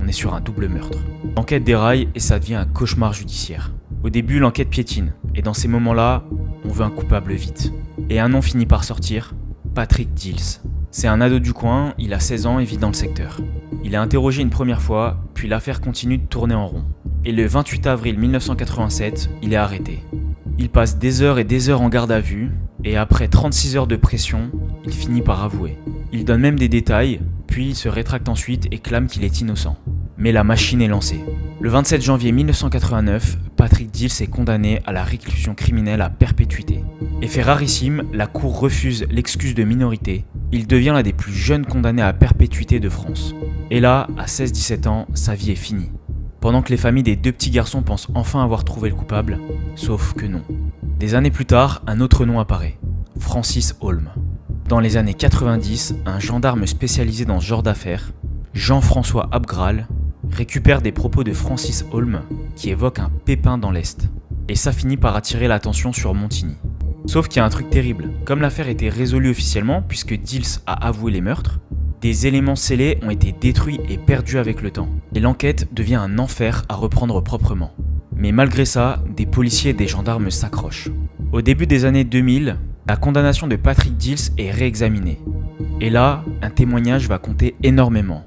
on est sur un double meurtre. L'enquête déraille et ça devient un cauchemar judiciaire. Au début, l'enquête piétine, et dans ces moments-là, on veut un coupable vite. Et un nom finit par sortir, Patrick Dills. C'est un ado du coin, il a 16 ans et vit dans le secteur. Il est interrogé une première fois, puis l'affaire continue de tourner en rond. Et le 28 avril 1987, il est arrêté. Il passe des heures et des heures en garde à vue, et après 36 heures de pression, il finit par avouer. Il donne même des détails, puis il se rétracte ensuite et clame qu'il est innocent. Mais la machine est lancée. Le 27 janvier 1989, Patrick Dills est condamné à la réclusion criminelle à perpétuité. Et fait rarissime, la cour refuse l'excuse de minorité. Il devient l'un des plus jeunes condamnés à perpétuité de France. Et là, à 16-17 ans, sa vie est finie. Pendant que les familles des deux petits garçons pensent enfin avoir trouvé le coupable, sauf que non. Des années plus tard, un autre nom apparaît, Francis Holm. Dans les années 90, un gendarme spécialisé dans ce genre d'affaires, Jean-François Abgral, récupère des propos de Francis Holm qui évoquent un pépin dans l'Est. Et ça finit par attirer l'attention sur Montigny. Sauf qu'il y a un truc terrible, comme l'affaire était résolue officiellement puisque Dills a avoué les meurtres, des éléments scellés ont été détruits et perdus avec le temps. Et l'enquête devient un enfer à reprendre proprement. Mais malgré ça, des policiers et des gendarmes s'accrochent. Au début des années 2000, la condamnation de Patrick Dills est réexaminée. Et là, un témoignage va compter énormément.